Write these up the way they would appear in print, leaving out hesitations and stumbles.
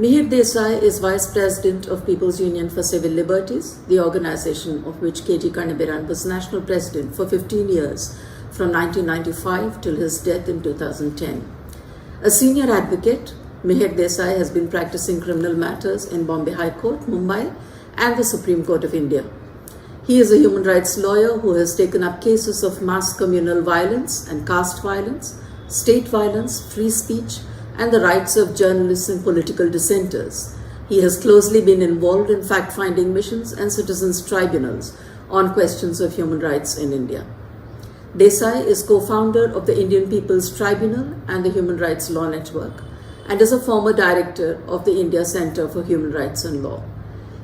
Mihir Desai is Vice President of People's Union for Civil Liberties, the organization of which K.G. Karnabiran was National President for 15 years, from 1995 till his death in 2010. A senior advocate, Mihir Desai has been practicing criminal matters in Bombay High Court, Mumbai, and the Supreme Court of India. He is a human rights lawyer who has taken up cases of mass communal violence and caste violence, state violence, free speech, and the rights of journalists and political dissenters. He has closely been involved in fact-finding missions and citizens' tribunals on questions of human rights in India. Desai is co-founder of the Indian People's Tribunal and the Human Rights Law Network, and is a former director of the India Centre for Human Rights and Law.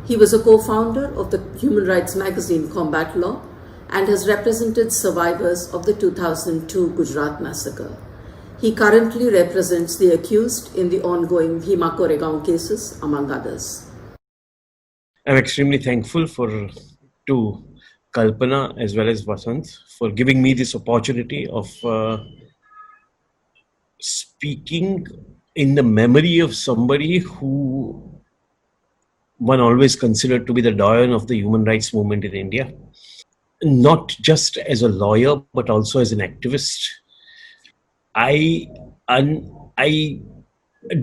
He was a co-founder of the human rights magazine Combat Law and has represented survivors of the 2002 Gujarat massacre. He currently represents the accused in the ongoing Bhima Koregaon cases, among others. I'm extremely thankful to Kalpana as well as Vasant for giving me this opportunity of speaking in the memory of somebody who one always considered to be the doyen of the human rights movement in India, not just as a lawyer, but also as an activist. I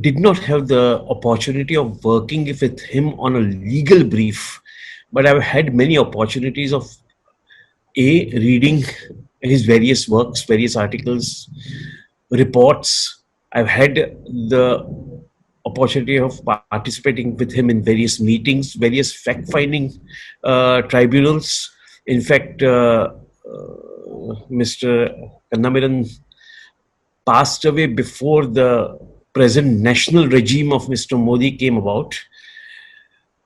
did not have the opportunity of working with him on a legal brief, but I've had many opportunities of reading his various works, various articles, reports. I've had the opportunity of participating with him in various meetings, various fact-finding tribunals. In fact, Mr. Karnabiran passed away before the present national regime of Mr. Modi came about.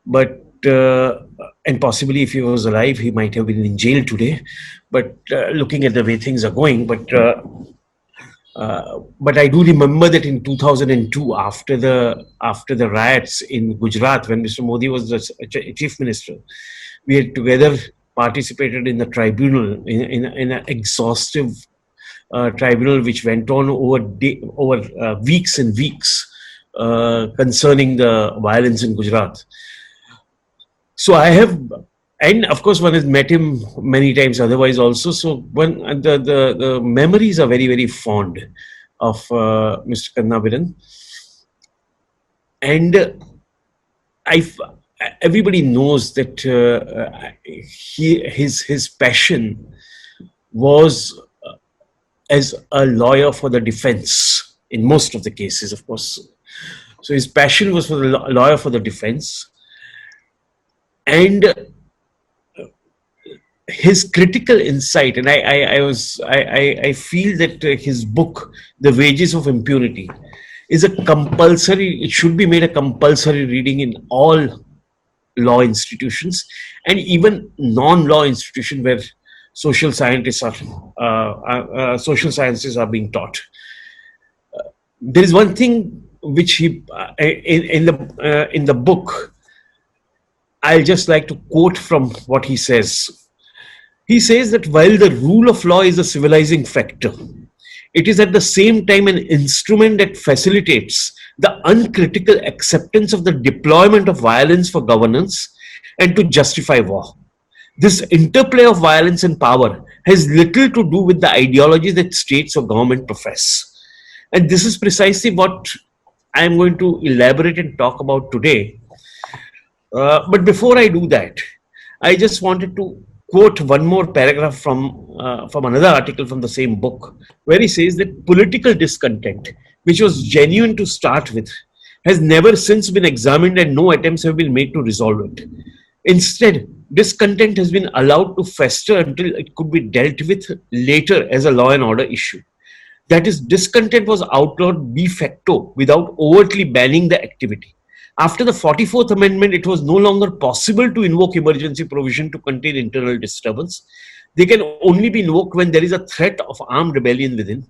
But, and possibly if he was alive, he might have been in jail today. But looking at the way things are going, but I do remember that in 2002, after the riots in Gujarat, when Mr. Modi was the chief minister, we had together participated in the tribunal, in an exhaustive tribunal which went on over weeks and weeks concerning the violence in Gujarat. So I have, and of course one has met him many times otherwise also. So the memories are very, very fond of Mr. Karnabiran. And everybody knows that his passion was as a lawyer for the defense in most of the cases, of course. So his passion was for the lawyer for the defense, and his critical insight. And I feel that his book, The Wages of Impunity, is a compulsory. It should be made a compulsory reading in all law institutions and even non-law institutions where social sciences are being taught. There is one thing which he in the book, I'll just like to quote from what he says. He says that while the rule of law is a civilizing factor, it is at the same time an instrument that facilitates the uncritical acceptance of the deployment of violence for governance and to justify war. This interplay of violence and power has little to do with the ideology that states or government profess. And this is precisely what I am going to elaborate and talk about today. But before I do that, I just wanted to quote one more paragraph from another article from the same book, where he says that political discontent, which was genuine to start with, has never since been examined and no attempts have been made to resolve it. Instead, discontent has been allowed to fester until it could be dealt with later as a law and order issue. That is, discontent was outlawed de facto without overtly banning the activity. After the 44th Amendment, it was no longer possible to invoke emergency provision to contain internal disturbance. They can only be invoked when there is a threat of armed rebellion within.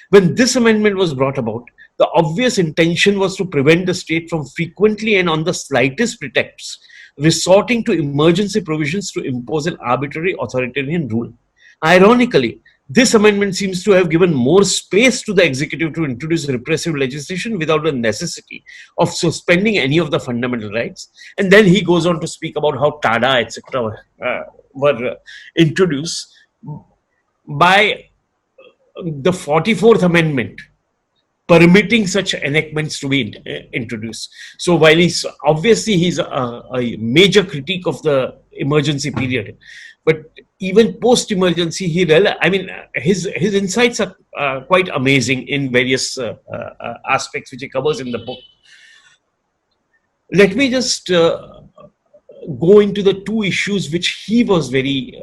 When this amendment was brought about, the obvious intention was to prevent the state from frequently and on the slightest pretexts resorting to emergency provisions to impose an arbitrary authoritarian rule. Ironically, This amendment seems to have given more space to the executive to introduce repressive legislation without the necessity of suspending any of the fundamental rights. And then he goes on to speak about how TADA, etc., were introduced by the 44th Amendment, permitting such enactments to be introduced. So while he's a major critique of the emergency period, but even post-emergency, his insights are quite amazing in various aspects which he covers in the book. Let me just go into the two issues which he was very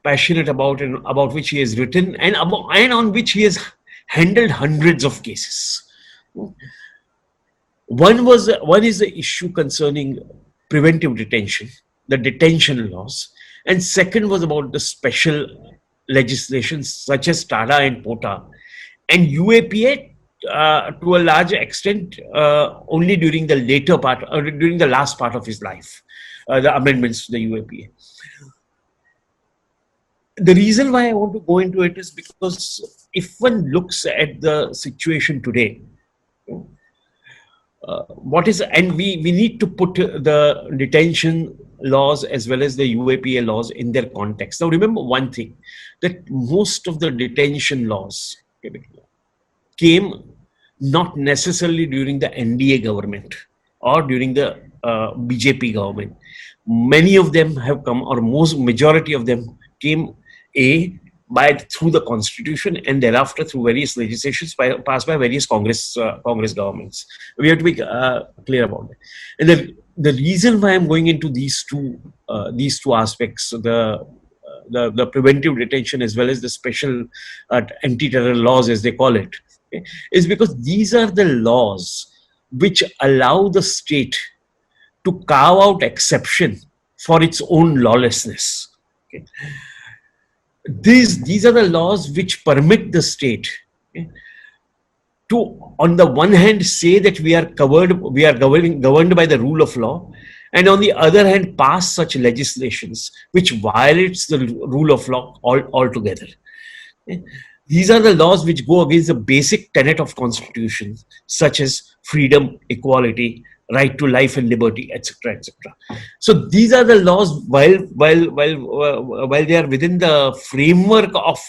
passionate about, and about which he has written, and on which he has handled hundreds of cases. One is the issue concerning preventive detention, the detention laws, and second was about the special legislation such as TADA and POTA, and UAPA to a large extent only during the later part, or during the last part of his life, the amendments to the UAPA. The reason why I want to go into it is because if one looks at the situation today, we need to put the detention laws as well as the UAPA laws in their context. Now remember one thing, that most of the detention laws came not necessarily during the NDA government or during the BJP government. Many of them have come, or majority of them came through the constitution, and thereafter through various legislations passed by various Congress governments. We have to be clear about that. And the reason why I'm going into these two aspects, the preventive detention as well as the special anti-terror laws, as they call it, okay, is because these are the laws which allow the state to carve out exception for its own lawlessness. Okay. These are the laws which permit the state, okay, to, on the one hand, say that we are governed by the rule of law, and on the other hand, pass such legislations which violates the rule of law altogether. Okay. These are the laws which go against the basic tenet of constitution, such as freedom, equality, right to life and liberty, etc., etc. So these are the laws, while they are within the framework of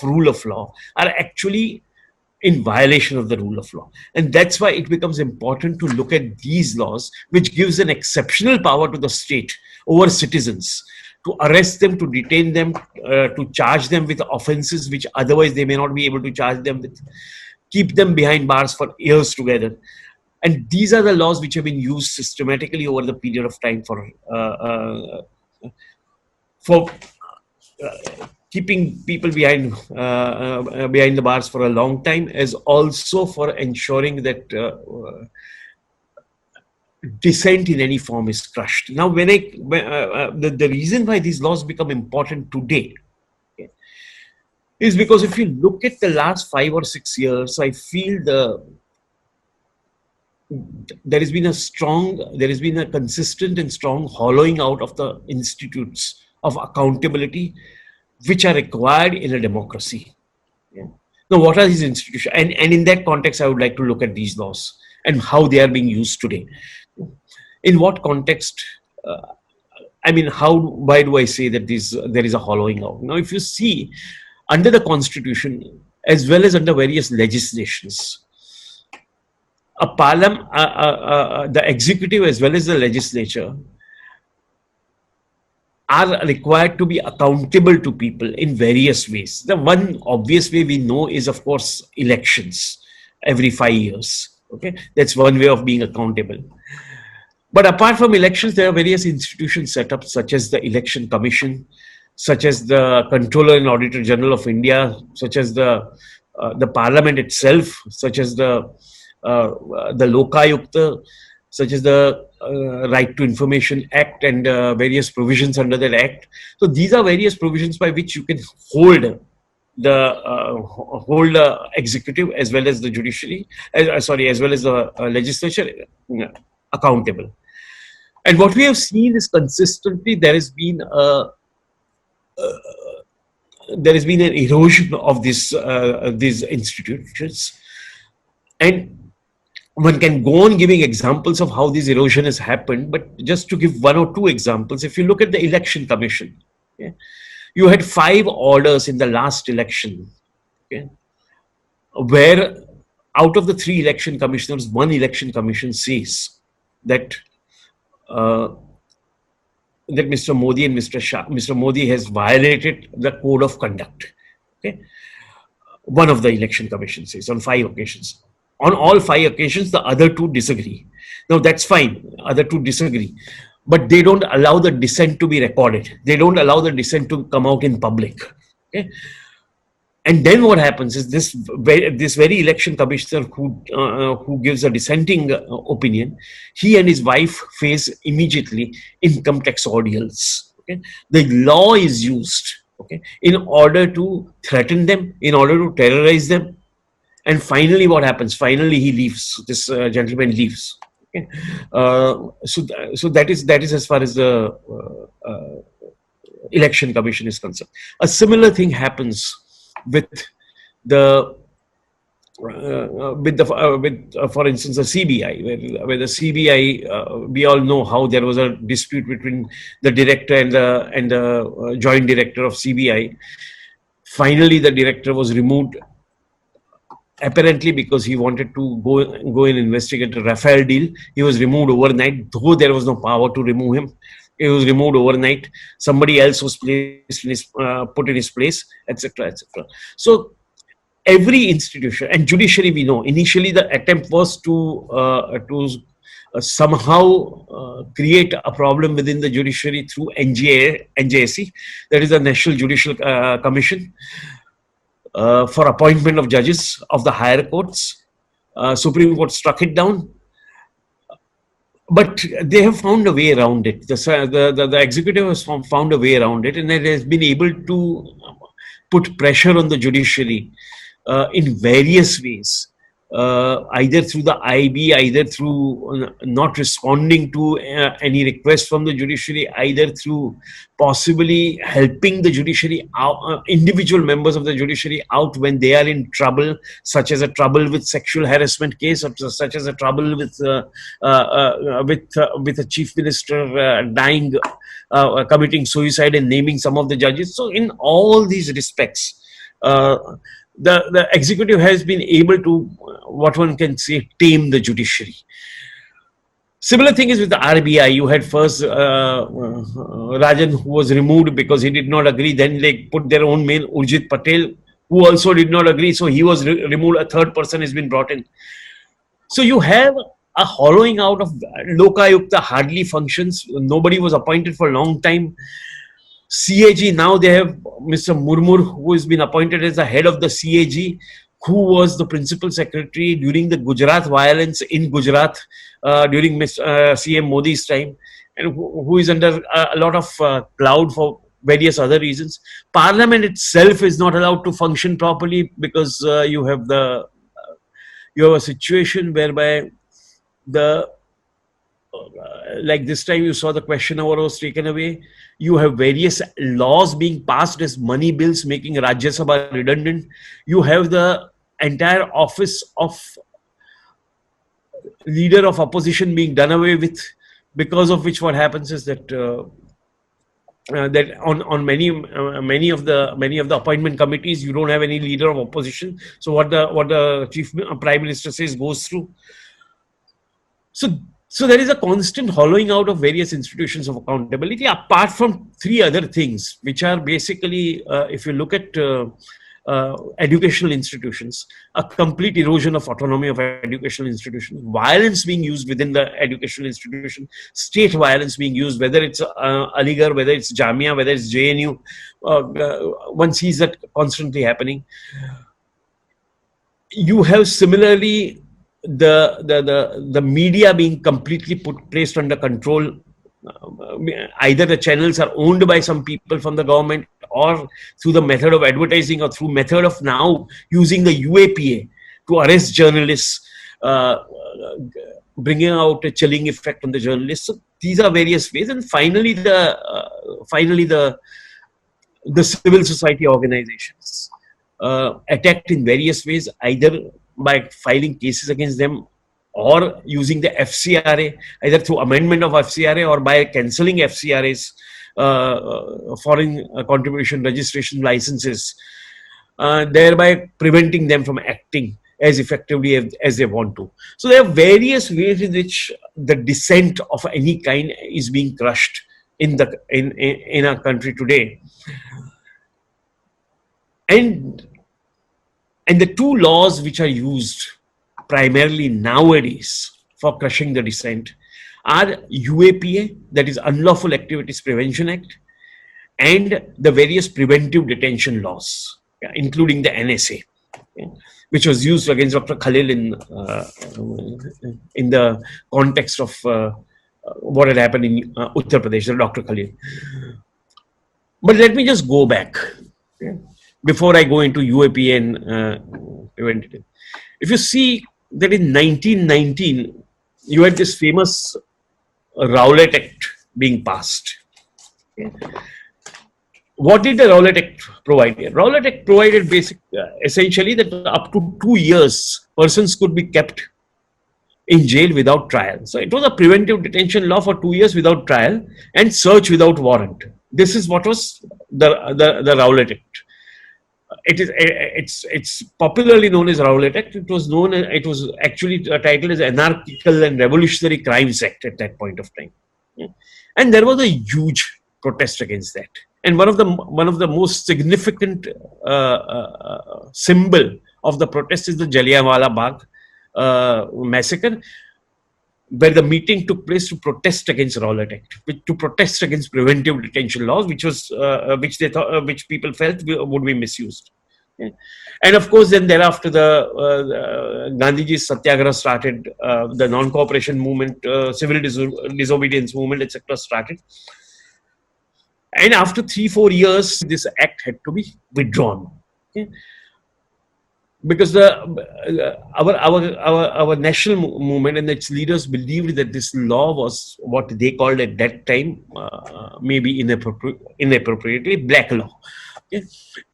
rule of law, are actually in violation of the rule of law. And that's why it becomes important to look at these laws, which gives an exceptional power to the state over citizens, to arrest them, to detain them, to charge them with offenses which otherwise they may not be able to charge them with, keep them behind bars for years together. And these are the laws which have been used systematically over the period of time for keeping people behind the bars for a long time, as also for ensuring that dissent in any form is crushed. Now, the reason why these laws become important today, okay, is because if you look at the last 5 or 6 years, I feel there has been a consistent and strong hollowing out of the institutes of accountability which are required in a democracy. Yeah. Now, what are these institutions? And in that context, I would like to look at these laws and how they are being used today. In what context? Why do I say that there is a hollowing out? Now, if you see, under the constitution, as well as under various legislations, the executive as well as the legislature are required to be accountable to people in various ways. The one obvious way we know is, of course, elections every 5 years. Okay, that's one way of being accountable. But apart from elections, there are various institutions set up, such as the Election Commission, such as the Controller and Auditor General of India, such as the Parliament itself, such as the Lokayukta, such as the Right to Information Act and various provisions under that act. So these are various provisions by which you can hold the executive as well as the judiciary, as well as the legislature accountable. And what we have seen is consistently there has been an erosion of these institutions, and one can go on giving examples of how this erosion has happened. But just to give one or two examples, if you look at the election commission, okay, you had 5 orders in the last election, okay, where out of the 3 election commissioners, one election commission says that that Mr. Modi and Mr. Modi has violated the code of conduct. Okay, one of the election commission says on 5 occasions. On all 5 occasions, the other 2 disagree. Now that's fine. Other 2 disagree, but they don't allow the dissent to be recorded. They don't allow the dissent to come out in public. Okay. And then what happens is this very election commissioner who gives a dissenting opinion, he and his wife face immediately income tax ordeals. Okay, the law is used, okay, in order to threaten them, in order to terrorize them, and finally, what happens? Finally, he leaves. This gentleman leaves. Okay, so that is as far as the election commission is concerned. A similar thing happens with the for instance, the CBI, where the CBI, we all know how there was a dispute between the director and the joint director of CBI. Finally, the director was removed, apparently because he wanted to go and investigate the Rafale deal. He was removed overnight, though there was no power to remove him. He was removed overnight. Somebody else was placed in his, put in his place, etc., etc. So every institution, and judiciary, we know initially the attempt was to somehow create a problem within the judiciary through NJSC, that is the National Judicial Commission, for appointment of judges of the higher courts. Supreme Court struck it down, but they have found a way around it. The executive has found a way around it, and it has been able to put pressure on the judiciary in various ways, either through the IB, either through not responding to any request from the judiciary, either through possibly helping the judiciary out, individual members of the judiciary out when they are in trouble, such as a trouble with sexual harassment case, or such as a trouble with a chief minister dying, committing suicide, and naming some of the judges. So in all these respects, the executive has been able to, what one can say, tame the judiciary. Similar thing is with the RBI. You had first Rajan, who was removed because he did not agree. Then they put their own man, Urjit Patel, who also did not agree. So he was removed. A third person has been brought in. So you have a hollowing out of Lokayukta hardly functions. Nobody was appointed for a long time. CAG, now they have Mr. Murmur, who has been appointed as the head of the CAG, who was the principal secretary during the Gujarat violence in Gujarat during CM Modi's time, and who is under a lot of cloud for various other reasons. Parliament itself is not allowed to function properly because you have a situation whereby like this time you saw the question hour was taken away. You have various laws being passed as money bills, making Rajya Sabha redundant. You have the entire office of leader of opposition being done away with, because of which what happens is that that on many of the appointment committees you don't have any leader of opposition. So what the chief prime minister says goes through. So there is a constant hollowing out of various institutions of accountability, apart from 3 other things, which are basically, if you look at educational institutions, a complete erosion of autonomy of educational institutions, violence being used within the educational institution, state violence being used, whether it's Aligarh, whether it's Jamia, whether it's JNU, one sees that constantly happening. You have similarly the media being completely placed under control. Either the channels are owned by some people from the government, or through the method of advertising, or through method of now using the UAPA to arrest journalists, bringing out a chilling effect on the journalists. So these are various ways, and finally the civil society organizations attacked in various ways, either by filing cases against them or using the FCRA, either through amendment of FCRA or by cancelling FCRA's foreign contribution registration licenses, thereby preventing them from acting as effectively as they want to. So there are various ways in which the dissent of any kind is being crushed in our country today. And the two laws which are used primarily nowadays for crushing the dissent are UAPA, that is Unlawful Activities Prevention Act, and the various preventive detention laws, including the NSA, which was used against Dr. Khalil in the context of what had happened in Uttar Pradesh, Dr. Khalil. But let me just go back before I go into UAPA and preventative. If you see that in 1919, you had this famous Rowlatt Act being passed. What did the Rowlatt Act provide here? Rowlatt Act provided essentially that up to 2 years, persons could be kept in jail without trial. So it was a preventive detention law for 2 years without trial and search without warrant. This is what was the Rowlatt Act. It's popularly known as Rowlatt Act. It was actually titled as Anarchical and Revolutionary Crimes Act at that point of time, and there was a huge protest against that. And one of the most significant symbol of the protest is the Jallianwala Bagh massacre, where the meeting took place to protest against Rowlatt Act, to protest against preventive detention laws, which people felt would be misused. Okay. And of course, then thereafter, the Gandhiji's Satyagraha started, the non-cooperation movement, civil disobedience movement, etc. started. And after 3-4 years, this act had to be withdrawn. Okay. Because our national movement and its leaders believed that this law was what they called at that time, maybe inappropriately, black law, okay?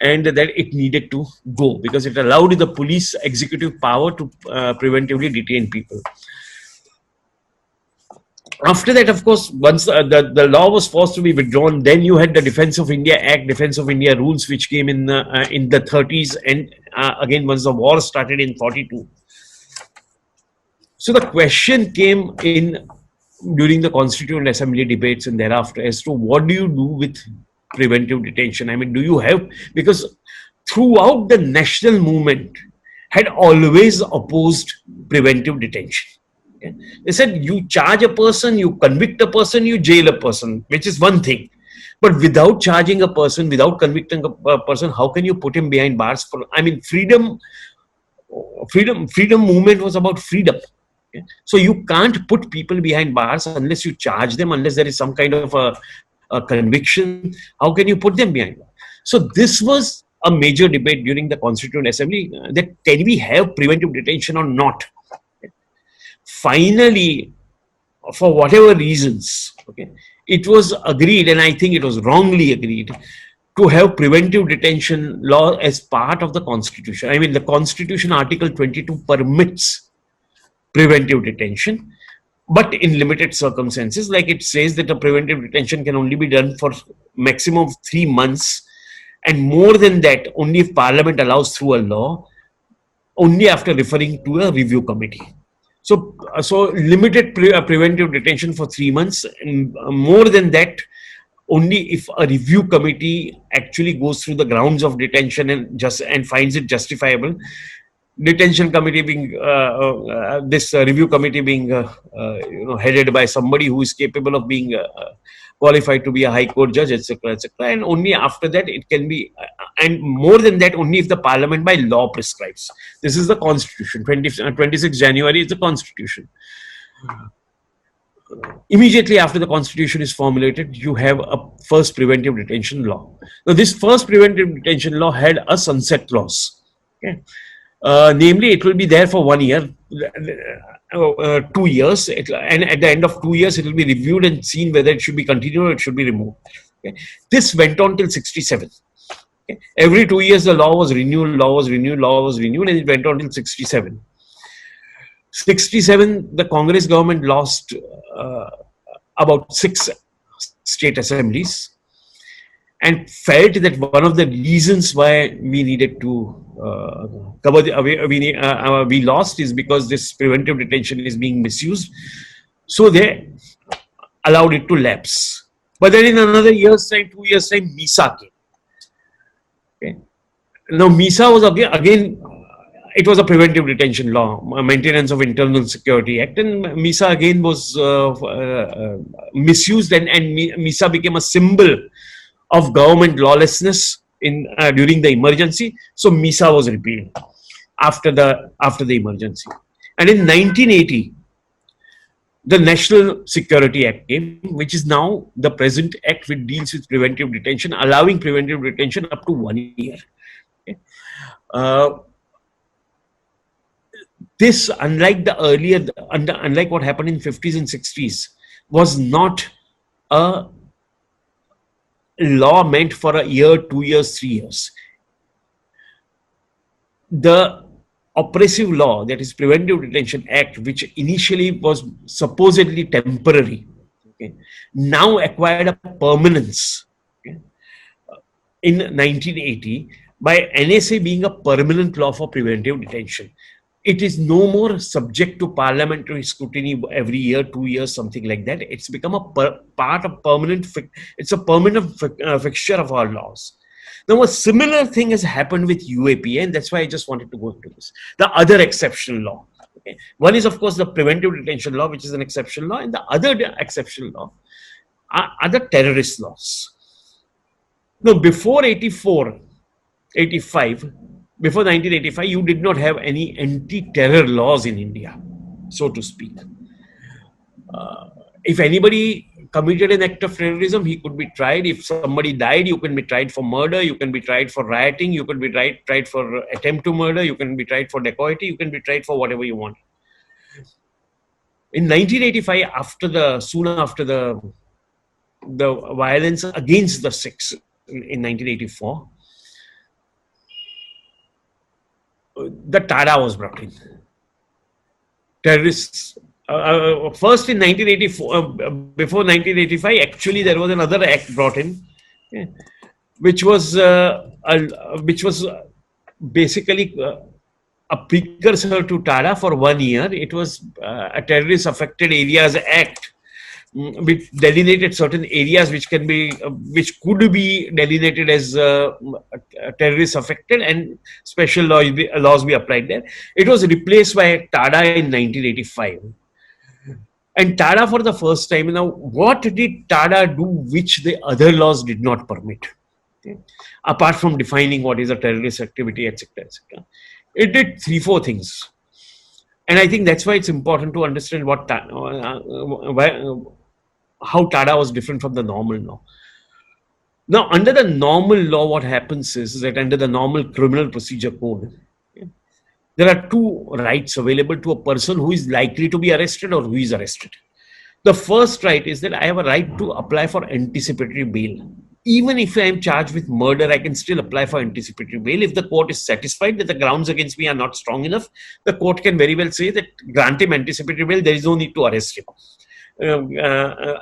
And that it needed to go because it allowed the police executive power to preventively detain people. After that, of course, once the law was forced to be withdrawn, then you had the Defence of India Act, Defence of India rules, which came in the 30s, and again once the war started in 42. So the question came in during the Constituent Assembly debates and thereafter as to what do you do with preventive detention? I mean, do you have, because throughout the national movement had always opposed preventive detention. They said you charge a person, you convict a person, you jail a person, which is one thing. But without charging a person, without convicting a person, how can you put him behind bars? Freedom movement was about freedom. Okay? So you can't put people behind bars unless you charge them, unless there is some kind of a conviction. How can you put them behind bars? So this was a major debate during the Constituent Assembly, that can we have preventive detention or not? Finally, for whatever reasons, okay, it was agreed, and I think it was wrongly agreed, to have preventive detention law as part of the Constitution. I mean, the Constitution Article 22 permits preventive detention, but in limited circumstances. Like it says that a preventive detention can only be done for maximum of 3 months, and more than that, only if Parliament allows through a law, only after referring to a review committee. So limited preventive detention for 3 months, and more than that, only if a review committee actually goes through the grounds of detention and finds it justifiable. Detention committee being this review committee being headed by somebody who is capable of being qualified to be a high court judge, etc., etc. And only after that it can be, and more than that, only if the Parliament by law prescribes. This is the Constitution. 26 January is the Constitution. Immediately after the Constitution is formulated, you have a first preventive detention law. Now, this first preventive detention law had a sunset clause. Okay. Namely, it will be there for 1 year, 2 years, and at the end of 2 years, it will be reviewed and seen whether it should be continued or it should be removed. Okay. This went on till 67. Okay. Every 2 years, the law was renewed, and it went on till 67. 67, the Congress government lost about 6 state assemblies, and felt that one of the reasons why we needed to we lost is because this preventive detention is being misused. So they allowed it to lapse. But then in another year's time, 2 years' time, MISA came. Okay. Now MISA was again it was a preventive detention law, Maintenance of Internal Security Act, and MISA again was misused, and MISA became a symbol of government lawlessness in during the emergency. So MISA was repealed after the emergency, and in 1980, the National Security Act came, which is now the present act which deals with preventive detention, allowing preventive detention up to 1 year. Okay. This, unlike the earlier, unlike what happened in 50s and 60s, was not a law meant for a year, 2 years, 3 years. The oppressive law, that is Preventive Detention Act, which initially was supposedly temporary, okay, now acquired a permanence, okay, in 1980 by NSA being a permanent law for preventive detention. It is no more subject to parliamentary scrutiny every year, 2 years, something like that. It's become a part of permanent. It's a permanent fixture of our laws. Now, a similar thing has happened with UAP, and that's why I just wanted to go into this. The other exceptional law. Okay. One is, of course, the preventive detention law, which is an exceptional law, and the other exceptional law are the terrorist laws. Now, before 84, 85, before 1985, you did not have any anti-terror laws in India, so to speak. If anybody committed an act of terrorism, he could be tried. If somebody died, you can be tried for murder, you can be tried for rioting, you can be tried for attempt to murder, you can be tried for dacoity, you can be tried for whatever you want. In 1985, soon after the violence against the Sikhs in 1984, the TADA was brought in. Terrorists. First in 1984, before 1985, actually there was another act brought in, okay, which was basically a precursor to TADA for 1 year. It was a Terrorist Affected Areas Act, which delineated certain areas which could be delineated as terrorist affected, and special laws be applied there. It was replaced by TADA in 1985. And TADA for the first time. Now, what did TADA do which the other laws did not permit? Okay. Apart from defining what is a terrorist activity, etc., etc., it did 3-4 things. And I think that's why it's important to understand how TADA was different from the normal law. Now, under the normal law, what happens is that under the normal criminal procedure code, okay, there are 2 rights available to a person who is likely to be arrested or who is arrested. The first right is that I have a right to apply for anticipatory bail. Even if I am charged with murder, I can still apply for anticipatory bail. If the court is satisfied that the grounds against me are not strong enough, the court can very well say that grant him anticipatory bail, there is no need to arrest him.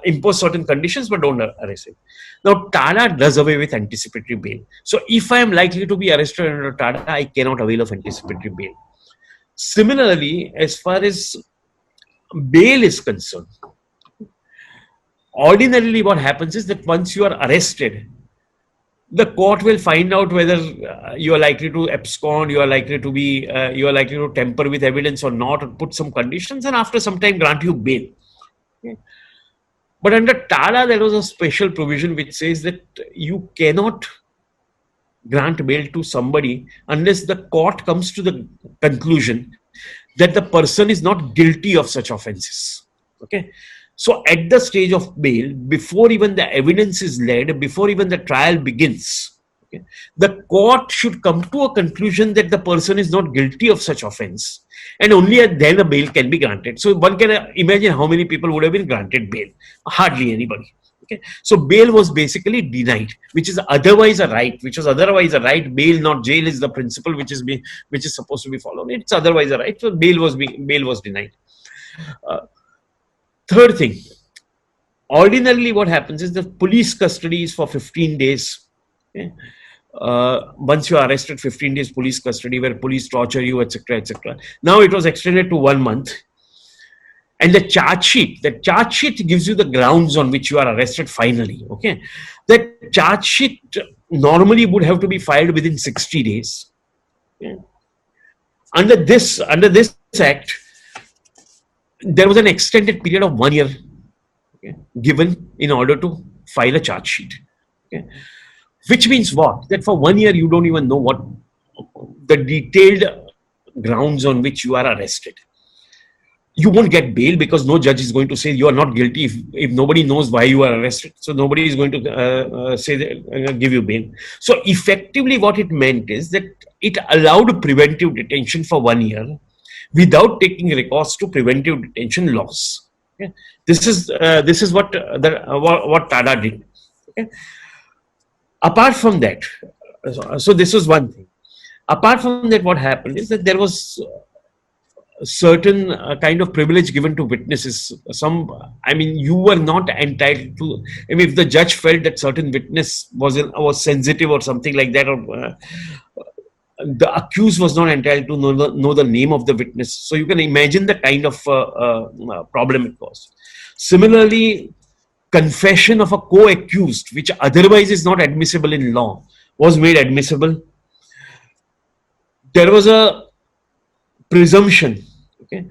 Impose certain conditions, but don't arrest him. Now, TADA does away with anticipatory bail. So, if I am likely to be arrested under TADA, I cannot avail of anticipatory bail. Similarly, as far as bail is concerned, ordinarily what happens is that once you are arrested, the court will find out whether you are likely to abscond, you are likely to tamper with evidence or not, or put some conditions, and after some time grant you bail. Okay. But under TADA, there was a special provision which says that you cannot grant bail to somebody unless the court comes to the conclusion that the person is not guilty of such offenses. Okay. So at the stage of bail, before even the evidence is laid, before even the trial begins, Okay. The court should come to a conclusion that the person is not guilty of such offense, and only then a bail can be granted. So one can imagine how many people would have been granted bail. Hardly anybody. Okay. So bail was basically denied, which is otherwise a right. Which was otherwise a right. Bail, not jail, is the principle which is supposed to be followed. It's otherwise a right. So bail was denied. Third thing, ordinarily what happens is the police custody is for 15 days. Okay? Once you are arrested, 15 days police custody where police torture you, etc., etc. Now it was extended to 1 month. And the charge sheet gives you the grounds on which you are arrested finally. Okay. That charge sheet normally would have to be filed within 60 days. Okay. Under this act, there was an extended period of 1 year, okay, given in order to file a charge sheet. Okay. Which means what? That for 1 year you don't even know what the detailed grounds on which you are arrested. You won't get bail because no judge is going to say you are not guilty if nobody knows why you are arrested. So nobody is going to say that, give you bail. So effectively what it meant is that it allowed preventive detention for 1 year without taking recourse to preventive detention laws. Okay? This is what TADA did. Okay? Apart from that, so this was one thing. Apart from that, what happened is that there was certain kind of privilege given to witnesses. You were not entitled to. If the judge felt that certain witness was sensitive or something like that, or the accused was not entitled to know the name of the witness. So you can imagine the kind of problem it caused. Similarly, confession of a co-accused, which otherwise is not admissible in law, was made admissible. There was a presumption, okay,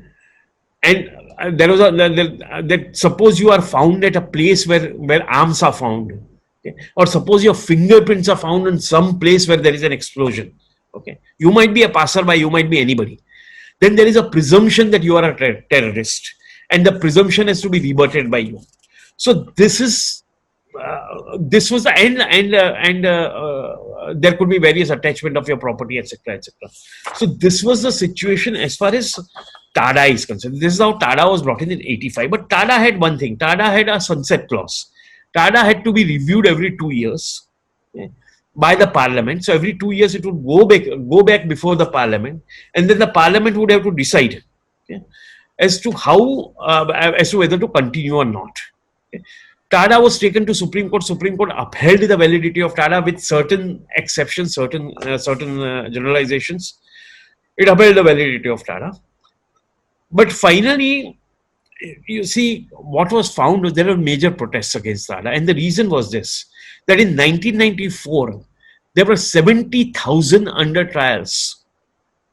and there was that suppose you are found at a place where arms are found, okay, or suppose your fingerprints are found in some place where there is an explosion, okay, you might be a passerby, you might be anybody, then there is a presumption that you are a terrorist, and the presumption has to be rebutted by you. So this was the end, and there could be various attachment of your property, etc., etc. So this was the situation as far as TADA is concerned. This is how TADA was brought in '85. But TADA had one thing: TADA had a sunset clause. TADA had to be reviewed every 2 years, okay, by the parliament. So every 2 years it would go back before the parliament, and then the parliament would have to decide, okay, as to whether to continue or not. Okay. TADA was taken to Supreme Court. Supreme Court upheld the validity of TADA with certain exceptions, certain generalizations. It upheld the validity of TADA. But finally, you see, what was found was there were major protests against TADA. And the reason was this, that in 1994, there were 70,000 under trials.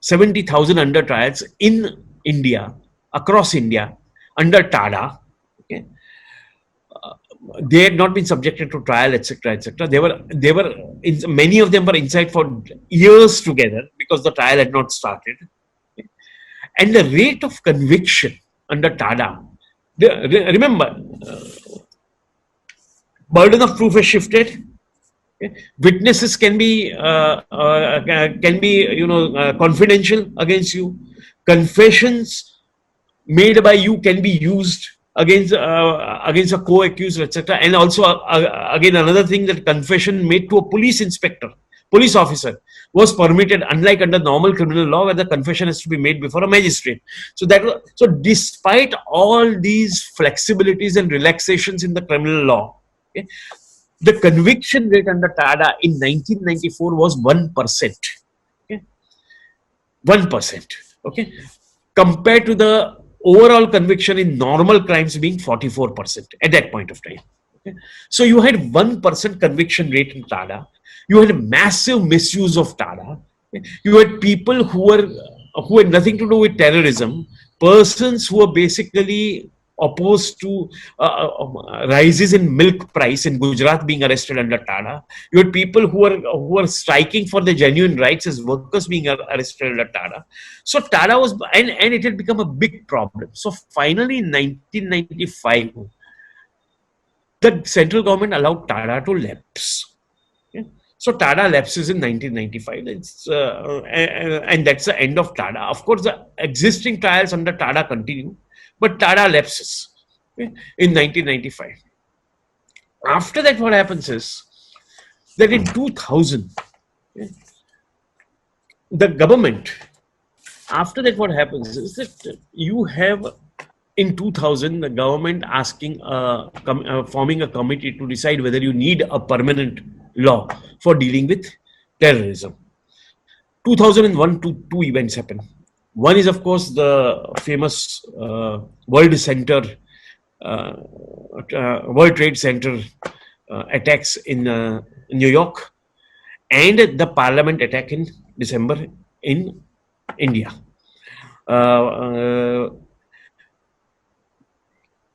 70,000 under trials in India, across India, under TADA. Okay. They had not been subjected to trial, etc., etc. Many of them were inside for years together because the trial had not started. Okay. And the rate of conviction under TADA, remember, burden of proof has shifted. Okay. Witnesses can be confidential against you. Confessions made by you can be used against a co-accused, etc. And also again another thing, that confession made to a police officer was permitted, unlike under normal criminal law where the confession has to be made before a magistrate. So despite all these flexibilities and relaxations in the criminal law, okay, the conviction rate under TADA in 1994 was 1%. Okay? 1%. Okay? Compared to the overall conviction in normal crimes being 44% at that point of time. Okay? So you had 1% conviction rate in TADA. You had massive misuse of TADA. Okay? You had people who had nothing to do with terrorism, persons who were basically opposed to rises in milk price in Gujarat being arrested under TADA. You had people who were striking for their genuine rights as workers being arrested under TADA. So TADA was, and it had become a big problem. So finally in 1995, the central government allowed TADA to lapse. Okay? So TADA lapses in 1995. And that's the end of TADA. Of course, the existing trials under TADA continue, but TADA lapses, okay, in 1995. After that, what happens is that in 2000, okay, the government, after that, what happens is that you have in 2000 the government asking forming a committee to decide whether you need a permanent law for dealing with terrorism. 2001, two events happen. One is, of course, the famous World Trade Center attacks in New York, and the Parliament attack in December in India.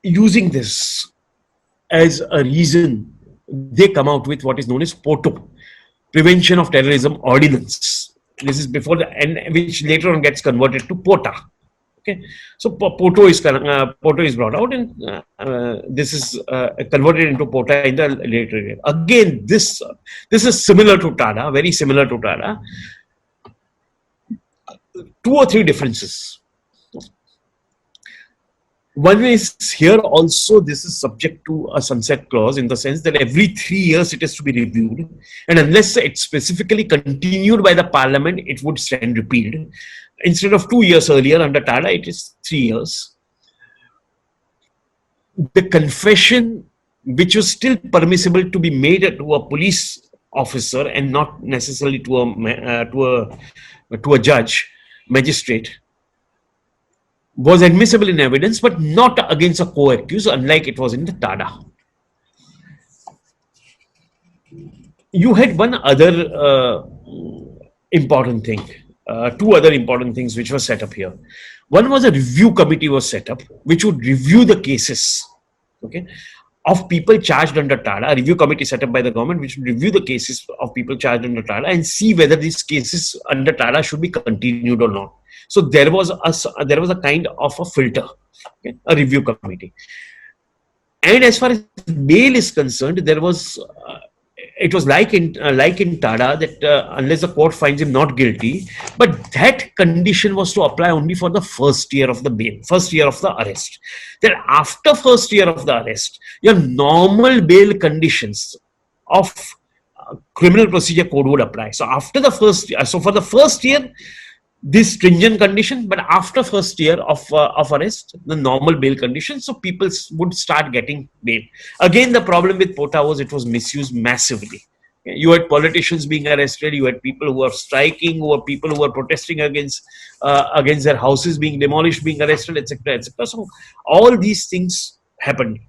Using this as a reason, they come out with what is known as POTO, Prevention of Terrorism Ordinance. This is before the, and which later on gets converted to POTA. Okay, so POTO is brought out, and this is converted into POTA in the later year. Again, this is similar to TADA, very similar to TADA. 2 or 3 differences. One is here also, this is subject to a sunset clause in the sense that every 3 years it has to be reviewed, and unless it's specifically continued by the Parliament, it would stand repealed. Instead of 2 years earlier under TADA, it is 3 years. The confession, which was still permissible to be made to a police officer and not necessarily to a judge, magistrate, was admissible in evidence, but not against a co-accused, unlike it was in the TADA. You had one other important thing, 2 other important things which were set up here. One was a review committee was set up, which would review the cases, okay, of people charged under TADA. A review committee set up by the government, which would review the cases of people charged under TADA and see whether these cases under TADA should be continued or not. So there was a kind of a filter, okay, a review committee. And as far as bail is concerned, there was it was like in TADA that unless the court finds him not guilty, but that condition was to apply only for the first year of the bail, first year of the arrest. That after first year of the arrest, your normal bail conditions of criminal procedure code would apply. So after the first, so for the first year, this stringent condition, but after first year of arrest, the normal bail condition, so people would start getting bail. Again, the problem with POTA was it was misused massively. You had politicians being arrested, you had people who were striking, who were people who were protesting against their houses being demolished, being arrested, etc., etc. So all these things happened.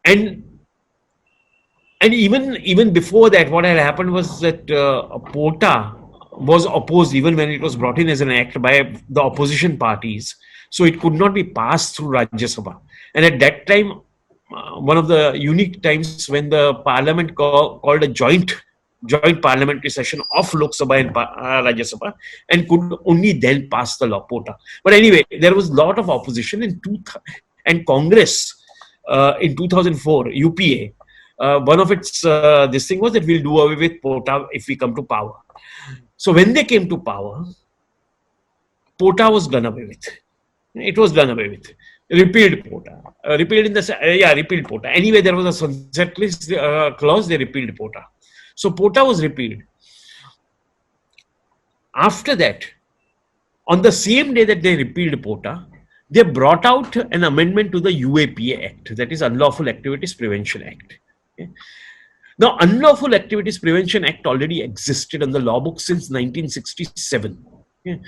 And even before that, what had happened was that POTA was opposed even when it was brought in as an act by the opposition parties. So it could not be passed through Rajya Sabha. And at that time, one of the unique times when the parliament called a joint parliamentary session of Lok Sabha and Rajya Sabha, and could only then pass the law, POTA. But anyway, there was a lot of opposition and Congress in 2004, UPA, one of its this thing was that we'll do away with POTA if we come to power. So when they came to power, POTA was done away with. It was done away with. Repealed POTA. Repealed POTA. Anyway, there was a sunset clause, they repealed POTA. So POTA was repealed. After that, on the same day that they repealed POTA, they brought out an amendment to the UAPA Act, that is Unlawful Activities Prevention Act. Okay? Now, Unlawful Activities Prevention Act already existed on the law book since 1967. Okay?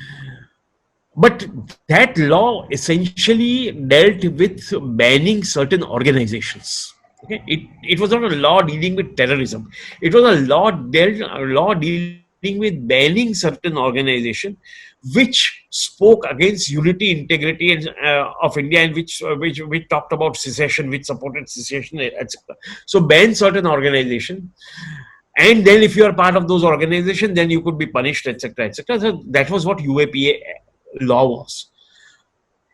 But that law essentially dealt with banning certain organizations. Okay? It was not a law dealing with terrorism. It was a law dealing with banning certain organizations which spoke against unity, integrity of India, and which talked about secession, which supported secession, etc. So ban certain organization, and then if you are part of those organizations, then you could be punished, etc., etc. So that was what UAPA law was.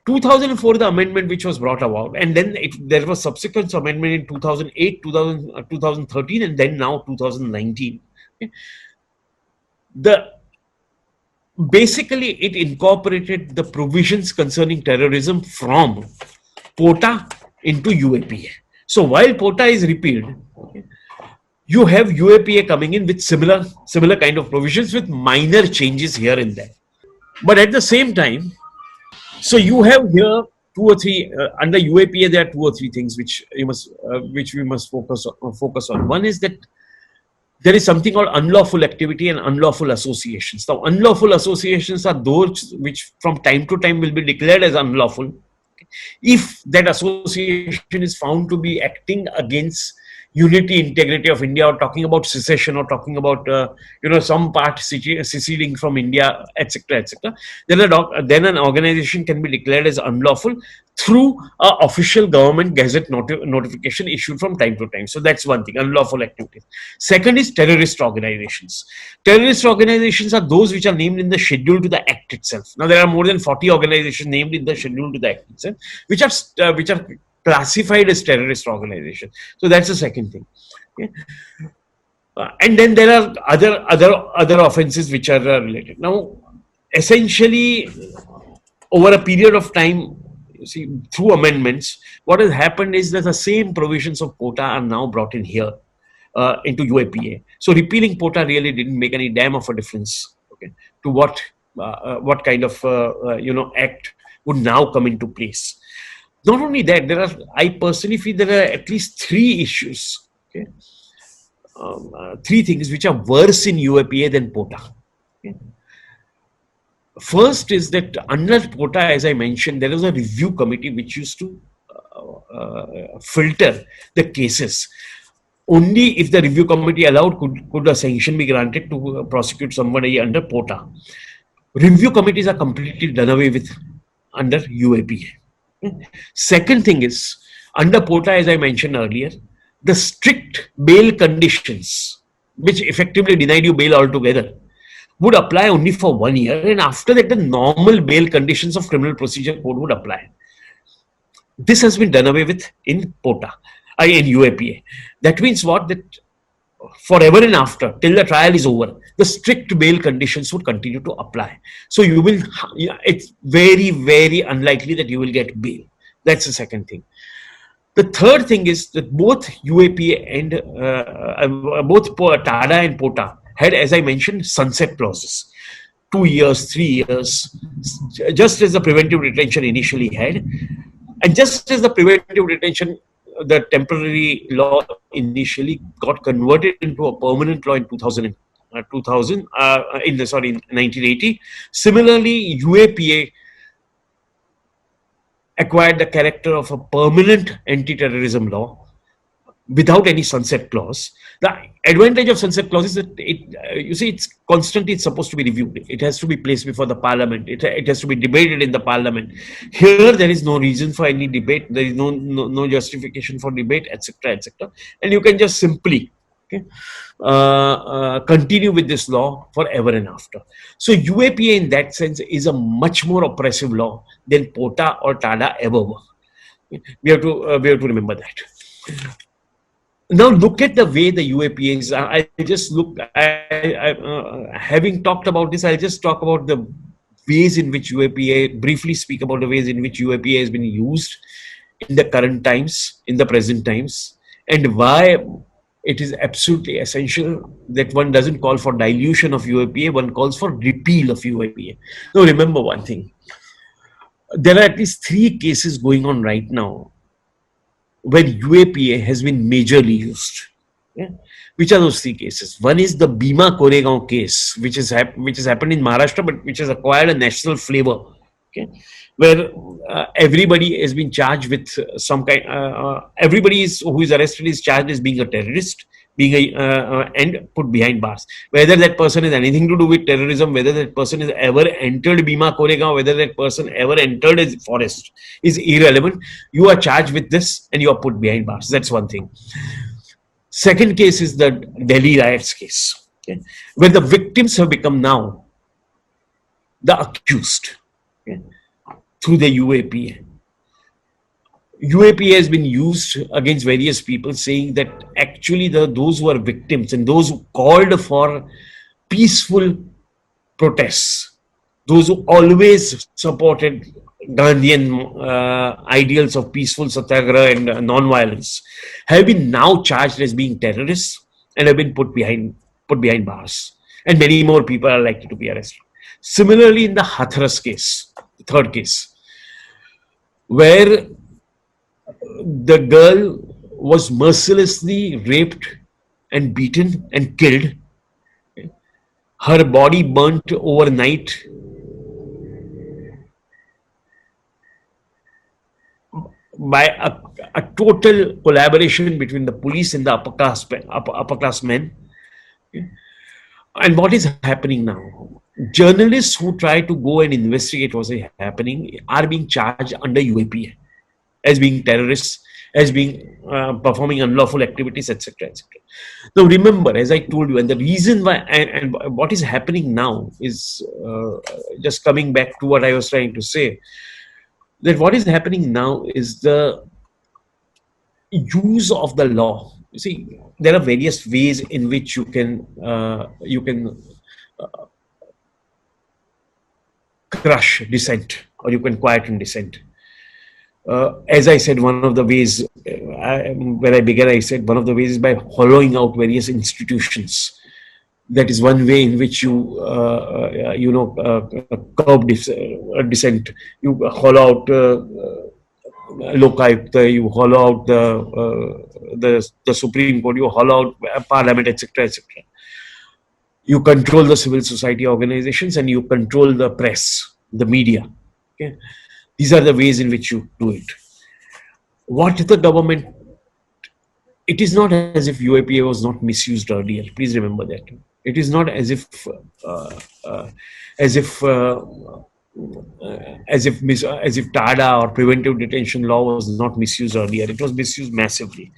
2004, the amendment which was brought about, and then there was subsequent amendment in 2008, 2013, and then now 2019. Okay. The Basically, it incorporated the provisions concerning terrorism from POTA into UAPA. So while POTA is repealed, okay, you have UAPA coming in with similar kind of provisions with minor changes here and there. But at the same time, so you have here two or three under UAPA. There are two or three things which we must focus on. One is that there is something called unlawful activity and unlawful associations. Now, unlawful associations are those which from time to time will be declared as unlawful if that association is found to be acting against unity, integrity of India, or talking about secession, or talking about some part seceding from India, etc., etc. Then an organization can be declared as unlawful through a official government gazette notification issued from time to time. So that's one thing, unlawful activities. Second is terrorist organizations. Terrorist organizations are those which are named in the schedule to the act itself. Now there are more than 40 organizations named in the schedule to the act itself, which are classified as terrorist organization. So that's the second thing. Okay. And then there are other offenses which are related. Now, essentially, over a period of time, you see, through amendments, what has happened is that the same provisions of POTA are now brought in here into UAPA. So repealing POTA really didn't make any damn of a difference, okay, to what kind of act would now come into place. Not only that, I personally feel there are at least three issues, okay, three things which are worse in UAPA than POTA. Okay. First is that under POTA, as I mentioned, there was a review committee which used to filter the cases. Only if the review committee allowed could a sanction be granted to prosecute somebody under POTA. Review committees are completely done away with under UAPA. Second thing is, under POTA, as I mentioned earlier, the strict bail conditions, which effectively denied you bail altogether, would apply only for 1 year, and after that the normal bail conditions of criminal procedure code would apply. This has been done away with in POTA, in UAPA. That means what? That forever and after, till the trial is over, the strict bail conditions would continue to apply. So it's very, very unlikely that you will get bail. That's the second thing. The third thing is that both UAPA and both TADA and POTA had, as I mentioned, sunset clauses. 2 years, 3 years, just as the preventive detention initially had. And just as the preventive detention, the temporary law initially got converted into a permanent law in 1980. Similarly, UAPA acquired the character of a permanent anti-terrorism law without any sunset clause. The advantage of sunset clause is that it's constantly supposed to be reviewed. It has to be placed before the parliament. It has to be debated in the parliament. Here, there is no reason for any debate. There is no justification for debate, etc., etc. And you can just simply continue with this law forever and after. So UAPA in that sense is a much more oppressive law than POTA or TADA ever were. We have to remember that. Now look at the way the UAPA is. Having talked about this, I'll just talk about the ways in which briefly speak about the ways in which UAPA has been used in the current times, in the present times, and why it is absolutely essential that one doesn't call for dilution of UAPA, one calls for repeal of UAPA. Now remember one thing, there are at least 3 cases going on right now where UAPA has been majorly used. Yeah? Which are those 3 cases? One is the Bhima Koregaon case, which has happened in Maharashtra, but which has acquired a national flavor. Okay, where everybody has been charged with some kind. Everybody who is arrested is charged as being a terrorist, and put behind bars. Whether that person has anything to do with terrorism, whether that person has ever entered Bhima Koregaon, whether that person ever entered a forest is irrelevant. You are charged with this and you are put behind bars. That's one thing. Second case is the Delhi riots case, okay, where the victims have become now the accused. Okay. through the UAP. UAP has been used against various people, saying that actually those who are victims and those who called for peaceful protests, those who always supported Gandhian ideals of peaceful satyagraha and non-violence, have been now charged as being terrorists and have been put behind bars. And many more people are likely to be arrested. Similarly, in the Hathras case, the third case, where the girl was mercilessly raped and beaten and killed, her body burnt overnight by a total collaboration between the police and the upper class men. And what is happening now? Journalists who try to go and investigate what is happening are being charged under UAP as being terrorists, as being performing unlawful activities, etc., etc. Now, remember, as I told you, and the reason why, and what is happening now is just coming back to what I was trying to say, that what is happening now is the use of the law. You see, there are various ways in which you can crush dissent, or you can quieten dissent. As I said, one of the ways, when I began, I said one of the ways is by hollowing out various institutions. That is one way in which you, curb dissent. You hollow out Lokayukta, you hollow out the Supreme Court, you hollow out Parliament, etc., etc. You control the civil society organizations and you control the press, the media. Okay? These are the ways in which you do it. What the government, it is not as if UAPA was not misused earlier. Please remember that. It is not as if TADA or preventive detention law was not misused earlier. It was misused massively.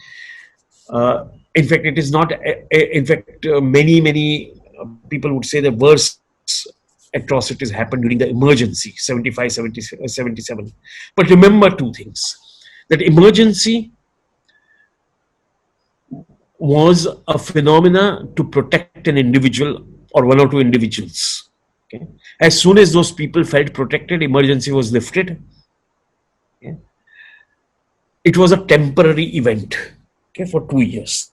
In fact, it is not. In fact, many people would say the worst atrocities happened during the emergency, 75, 77. But remember two things. That emergency was a phenomena to protect an individual or one or two individuals. Okay? As soon as those people felt protected, emergency was lifted. Okay? It was a temporary event, okay, for 2 years.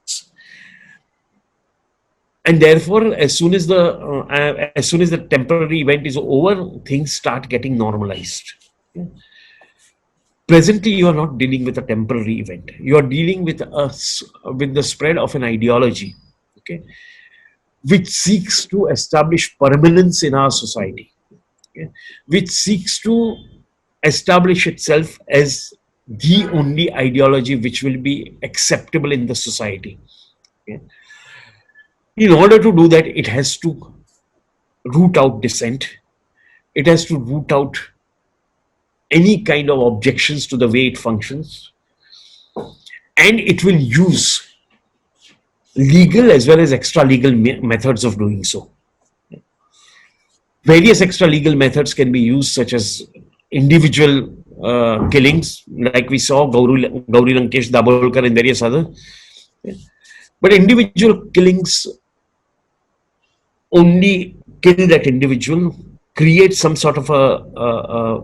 And therefore, as soon as the temporary event is over, things start getting normalized. Okay? Presently, you are not dealing with a temporary event. You are dealing with the spread of an ideology, okay, which seeks to establish permanence in our society, okay, which seeks to establish itself as the only ideology which will be acceptable in the society. Okay. In order to do that, it has to root out dissent. It has to root out any kind of objections to the way it functions. And it will use legal as well as extra-legal methods of doing so. Various extra-legal methods can be used, such as individual killings, like we saw Gauri Lankesh, Dabholkar and various other. But individual killings only kill that individual, create some sort of a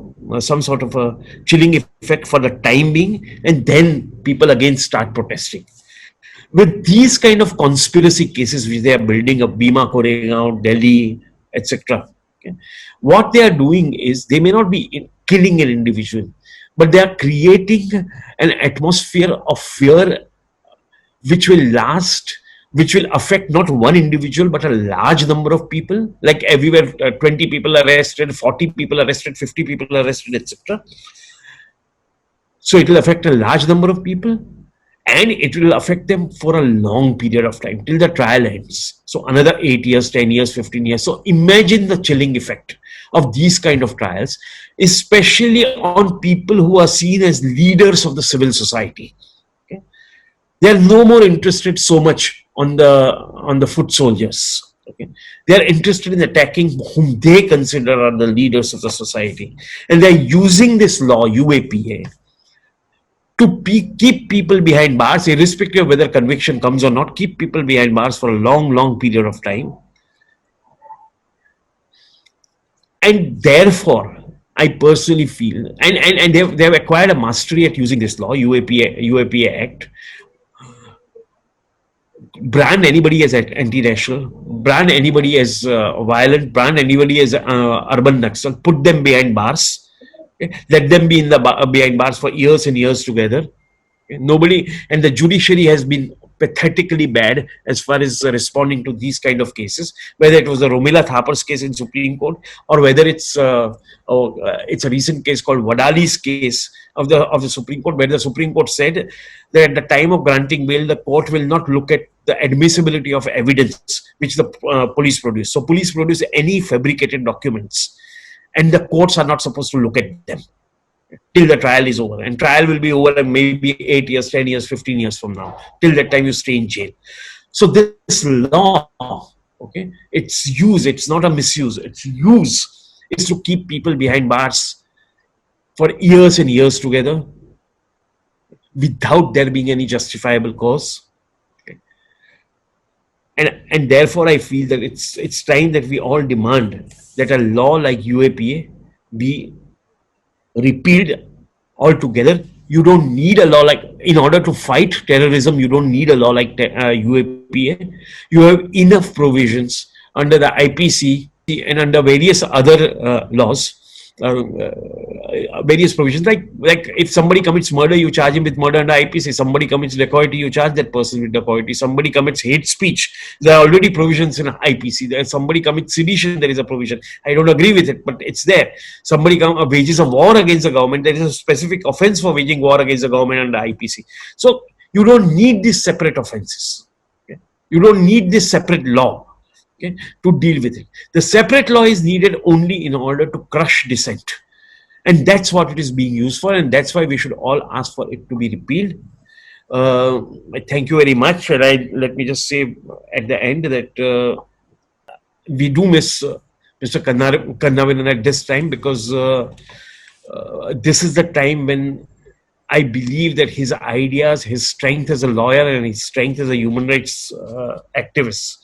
chilling effect for the time being, and then people again start protesting. With these kind of conspiracy cases which they are building up, Bhima Koregaon, Delhi, etc., okay, what they are doing is they may not be killing an individual, but they are creating an atmosphere of fear which will last, which will affect not one individual but a large number of people. Like everywhere, 20 people arrested, 40 people arrested, 50 people arrested, etc. So it will affect a large number of people, and it will affect them for a long period of time till the trial ends. So another 8 years, 10 years, 15 years. So imagine the chilling effect of these kind of trials, especially on people who are seen as leaders of the civil society. They are no more interested so much on the foot soldiers. Okay? They are interested in attacking whom they consider are the leaders of the society. And they are using this law, UAPA, to keep people behind bars, irrespective of whether conviction comes or not, keep people behind bars for a long, long period of time. And therefore, I personally feel, and they've acquired a mastery at using this law, UAPA Act, brand anybody as anti-national, brand anybody as violent, brand anybody as urban Naxal, put them behind bars, okay? Let them be in the behind bars for years and years together. Okay? Nobody, and the judiciary has been pathetically bad as far as responding to these kind of cases, whether it was the Romila Thapar's case in Supreme Court, or whether it's a recent case called Wadali's case of the Supreme Court, where the Supreme Court said that at the time of granting bail, the court will not look at the admissibility of evidence which the police produce. So police produce any fabricated documents, and the courts are not supposed to look at them till the trial is over. And trial will be over in maybe 8 years, 10 years, 15 years from now. Till that time, you stay in jail. So this law, okay, its use, it's not a misuse, its use is to keep people behind bars for years and years together without there being any justifiable cause. Okay. And therefore, I feel that it's time that we all demand that a law like UAPA be repealed altogether. You don't need a law like, in order to fight terrorism, you don't need a law like UAPA. You have enough provisions under the IPC and under various other laws, various provisions, like if somebody commits murder, you charge him with murder under IPC. Somebody commits dacoity, you charge that person with dacoity. Somebody commits hate speech, there are already provisions in IPC. There, somebody commits sedition, there is a provision. I don't agree with it, but it's there. Somebody wages a war against the government, there is a specific offense for waging war against the government under IPC. So you don't need these separate offenses. Okay? You don't need this separate law. Okay, to deal with it. The separate law is needed only in order to crush dissent. And that's what it is being used for. And that's why we should all ask for it to be repealed. Thank you very much. And let me just say at the end that we do miss Mr. Kannaveran at this time, because this is the time when I believe that his ideas, his strength as a lawyer and his strength as a human rights activist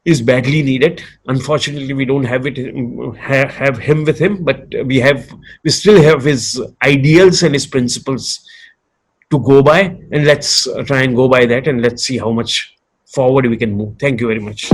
is badly needed. Unfortunately, we don't have him with him, but we still have his ideals and his principles to go by, and let's try and go by that, and let's see how much forward we can move. Thank you very much.